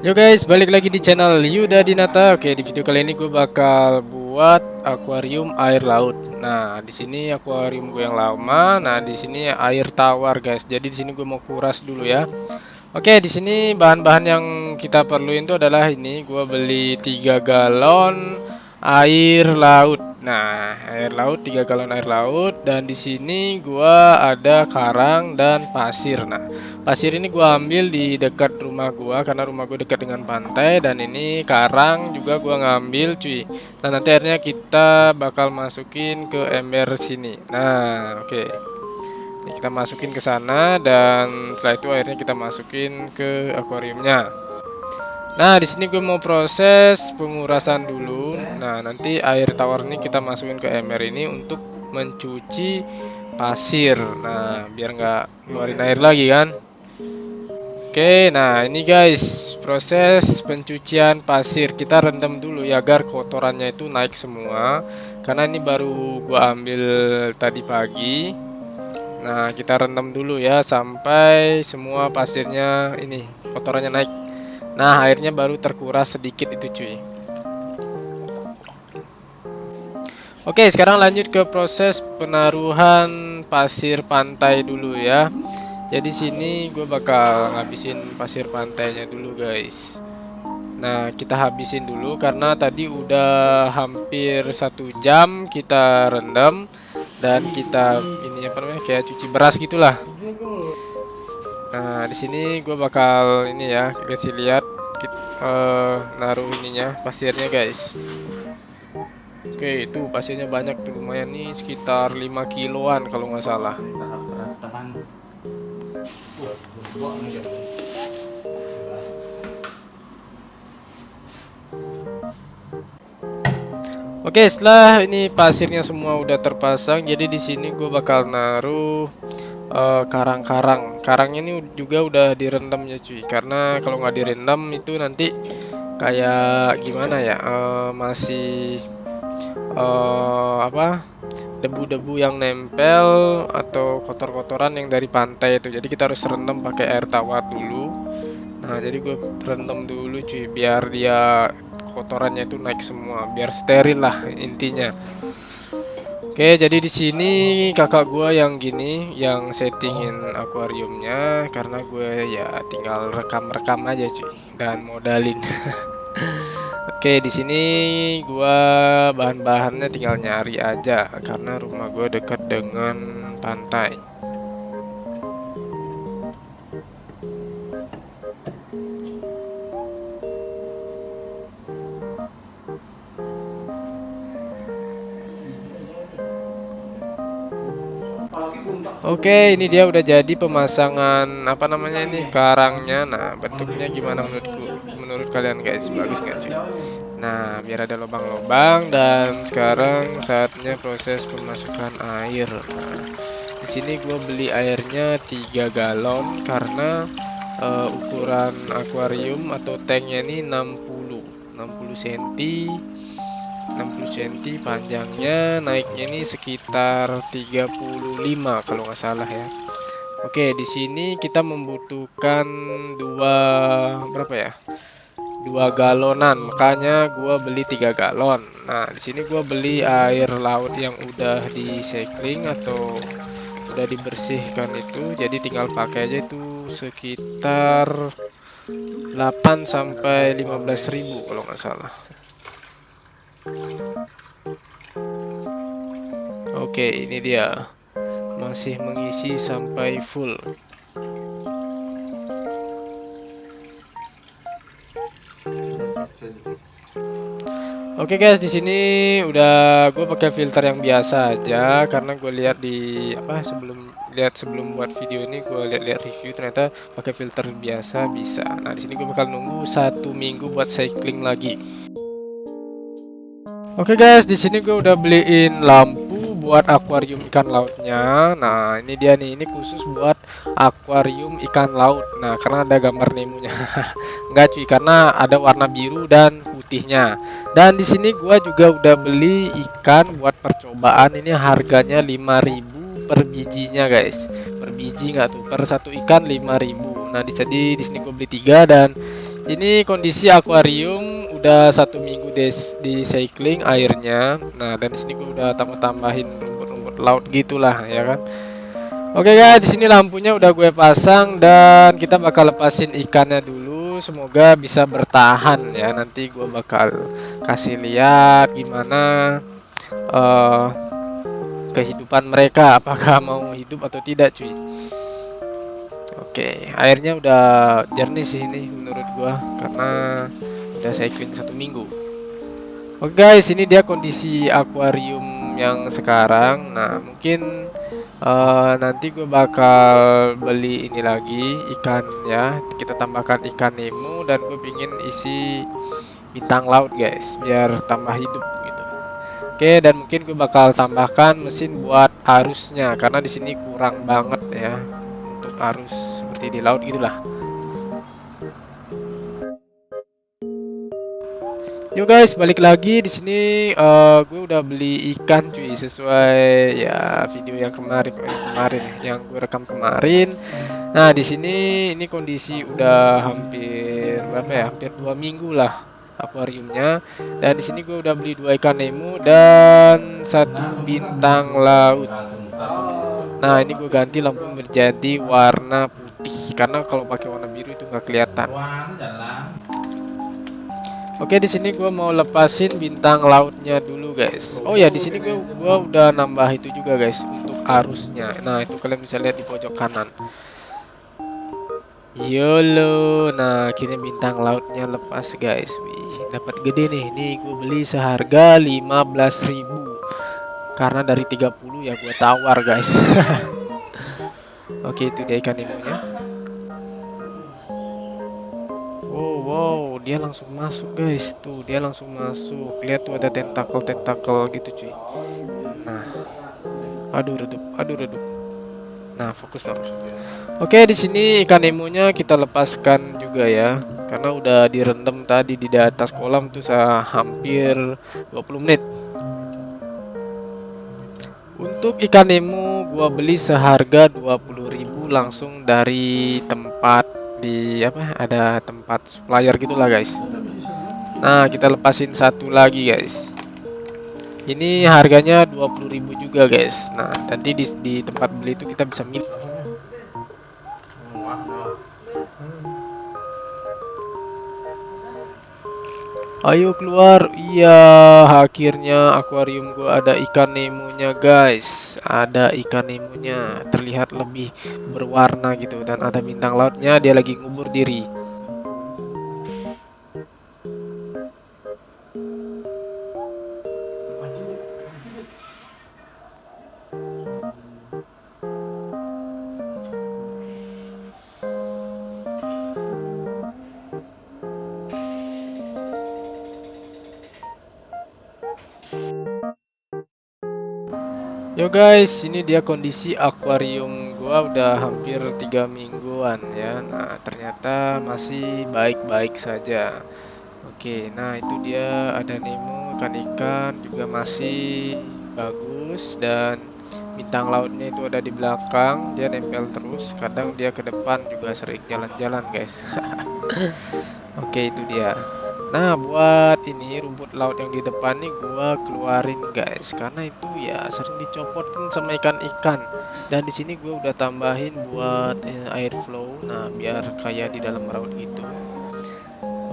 Yo guys, balik lagi di channel Yuda Dinata. Oke, di video kali ini gue bakal buat akuarium air laut. Nah, di sini akuarium gue yang lama. Nah, di sini air tawar guys. Jadi di sini gue mau kuras dulu ya. Oke, di sini bahan-bahan yang kita perluin itu adalah ini. Gue beli 3 galon air laut. Nah, air laut 3 galon air laut, dan di sini gua ada karang dan pasir. Nah, pasir ini gua ambil di dekat rumah gua karena rumah gua dekat dengan pantai, dan ini karang juga gua ngambil cuy. Nah, nanti airnya kita bakal masukin ke ember sini. Nah, oke. Ini kita masukin ke sana, dan setelah itu airnya kita masukin ke akuariumnya. Nah, di sini gue mau proses pengurasan dulu. Nah, nanti air tawar ini kita masukin ke ember ini untuk mencuci pasir. Nah, biar nggak ngeluarin air lagi kan. Oke, nah ini guys, proses pencucian pasir. Kita rendam dulu ya agar kotorannya itu naik semua. Karena ini baru gua ambil tadi pagi. Nah, kita rendam dulu ya sampai semua pasirnya ini kotorannya naik. Nah, airnya baru terkuras sedikit itu cuy. Oke, sekarang lanjut ke proses penaruhan pasir pantai dulu ya. Jadi sini gue bakal ngabisin pasir pantainya dulu guys. Nah, kita habisin dulu karena tadi udah hampir 1 jam kita rendam, dan kita ini apa namanya kayak cuci beras gitulah. Nah, di sini gue bakal ini ya, kasih lihat naruh ininya pasirnya guys. Oke, itu pasirnya banyak tuh, lumayan nih, sekitar 5 kiloan kalau nggak salah. Oke, setelah ini pasirnya semua udah terpasang, jadi di sini gue bakal naruh karang-karang. Karangnya ini juga udah direndam ya cuy, karena kalau nggak direndam itu nanti kayak gimana ya, masih apa, debu-debu yang nempel atau kotor-kotoran yang dari pantai itu. Jadi kita harus rendam pakai air tawar dulu. Nah, jadi gue rendam dulu cuy biar dia kotorannya itu naik semua, biar steril lah intinya. Oke, jadi di sini kakak gue yang gini, yang settingin akuariumnya, karena gue ya tinggal rekam-rekam aja cuy dan modalin. Oke, di sini gua bahan-bahannya tinggal nyari aja karena rumah gua dekat dengan pantai. Oke, ini dia udah jadi pemasangan apa namanya ini karangnya. Nah, bentuknya gimana menurut kalian guys? Bagus nggak sih? Nah, biar ada lubang-lubang, dan sekarang saatnya proses pemasukan air. Nah, di sini gue beli airnya 3 galon karena ukuran akuarium atau tanknya ini 60 cm. 60 cm panjangnya, naiknya ini sekitar 35 kalau nggak salah ya. Oke, di sini kita membutuhkan dua, berapa ya? 2 galonan, makanya gua beli 3 galon. Nah, di sini gua beli air laut yang udah diseckling atau udah dibersihkan itu, jadi tinggal pakai aja itu sekitar 8 sampai 15.000 kalau nggak salah. Oke, ini dia. Masih mengisi sampai full. Oke guys, di sini udah gue pakai filter yang biasa aja karena gue lihat di apa sebelum buat video ini, gue lihat review ternyata pakai filter biasa bisa. Nah, di sini gue bakal nunggu 1 minggu buat cycling lagi. Oke guys, di sini gue udah beliin lampu buat akuarium ikan lautnya. Nah, ini dia nih, ini khusus buat akuarium ikan laut. Nah, karena ada gambar Nemonya. Enggak cuy, karena ada warna biru dan putihnya. Dan di sini gua juga udah beli ikan buat percobaan. Ini harganya 5.000 per bijinya guys. Per biji nggak tuh, per satu ikan 5.000. Nah, di sini gue beli 3, dan Ini kondisi akuarium udah 1 minggu di cycling airnya. Nah, dan di sini gue udah tambahin rumput-rumput laut gitulah ya kan. Oke guys, di sini lampunya udah gue pasang dan kita bakal lepasin ikannya dulu. Semoga bisa bertahan ya. Nanti gue bakal kasih lihat gimana eh, kehidupan mereka, apakah mau hidup atau tidak, cuy. Oke, airnya udah jernih sih ini menurut gua karena udah cycling 1 minggu. Oke guys, ini dia kondisi akuarium yang sekarang. Nah, mungkin nanti gue bakal beli ini lagi ikan ya. Kita tambahkan ikan nemo dan gue pingin isi bintang laut guys, biar tambah hidup gitu. Oke, dan mungkin gue bakal tambahkan mesin buat arusnya karena di sini kurang banget ya untuk arus seperti di laut gitulah. Yo guys, balik lagi di sini. Gue udah beli ikan cuy sesuai ya video yang kemarin yang gue rekam kemarin. Nah di sini ini kondisi udah hampir berapa ya? Hampir 2 minggu lah akuariumnya. Dan di sini gue udah beli 2 ikan nemo dan 1 bintang laut. Nah ini gue ganti lampu menjadi warna putih karena kalau pakai warna biru itu nggak kelihatan. Oke, di sini gua mau lepasin bintang lautnya dulu, guys. Oh ya, di sini gua udah nambah itu juga, guys, untuk arusnya. Nah, itu kalian bisa lihat di pojok kanan. YOLO. Nah, akhirnya bintang lautnya lepas, guys. Wih, dapat gede nih. Nih, gue beli seharga 15.000. Karena dari 30 ya gua tawar, guys. Oke, itu dia ikan nemonya. Oh wow, dia langsung masuk guys. Tuh, dia langsung masuk. Lihat tuh ada tentakel-tentakel gitu cuy. Nah, aduh redup, aduh redup. Nah, fokus dong. Oke, di sini ikan nemonya kita lepaskan juga ya. Karena udah direndam tadi di atas kolam tuh hampir 20 menit. Untuk ikan nemo gua beli seharga 20.000 langsung dari tempat di apa? Ada tempat supplier gitulah guys. Nah, kita lepasin satu lagi guys. Ini harganya 20.000 juga guys. Nah, nanti di tempat beli itu kita bisa milih. Ayo keluar. Iya, akhirnya akuarium gua ada ikan nemonya guys. Ada ikan nemonya, terlihat lebih berwarna gitu dan ada bintang lautnya, dia lagi ngubur diri. Yo guys, ini dia kondisi akuarium gua udah hampir 3 mingguan ya. Nah, ternyata masih baik-baik saja. Oke, nah itu dia ada Nemo, ikan-ikan juga masih bagus dan bintang lautnya itu ada di belakang, dia nempel terus. Kadang dia ke depan juga sering jalan-jalan, guys. Oke, itu dia. Nah, buat ini rumput laut yang di depan nih gua keluarin guys, karena itu ya sering dicopotin sama ikan-ikan. Dan di sini gua udah tambahin buat air flow. Nah, biar kayak di dalam laut gitu.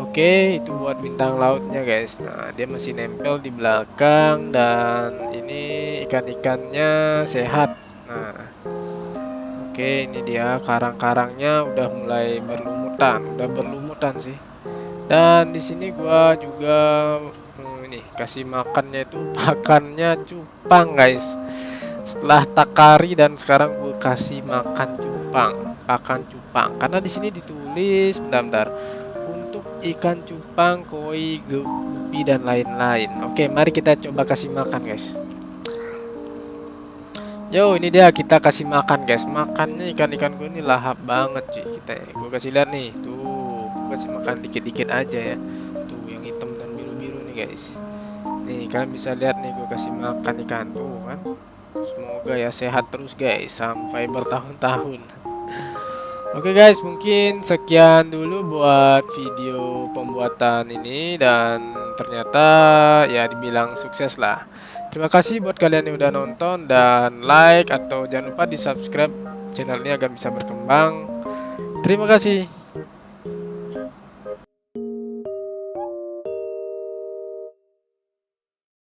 Oke, itu buat bintang lautnya guys. Nah, dia masih nempel di belakang dan ini ikan-ikannya sehat. Nah, oke ini dia karang-karangnya udah mulai berlumutan sih. Dan di sini gua juga ini kasih makannya itu pakannya cupang guys. Setelah takari dan sekarang gue kasih makan cupang, pakan cupang. Karena di sini ditulis bentar, untuk ikan cupang, koi, gupi dan lain-lain. Oke, mari kita coba kasih makan guys. Yo, ini dia kita kasih makan guys. Makannya ikan-ikan gue ini lahap banget cuy kita ya. Gue kasih lihat nih, tuh, gue kasih makan dikit-dikit aja ya. Tuh, yang hitam dan biru-biru nih guys. Nih, kalian bisa lihat nih gue kasih makan ikan tuh kan. Semoga ya sehat terus guys sampai bertahun-tahun. Oke guys, mungkin sekian dulu buat video pembuatan ini dan ternyata ya dibilang sukses lah. Terima kasih buat kalian yang udah nonton dan like atau jangan lupa di subscribe channel ini agar bisa berkembang. Terima kasih.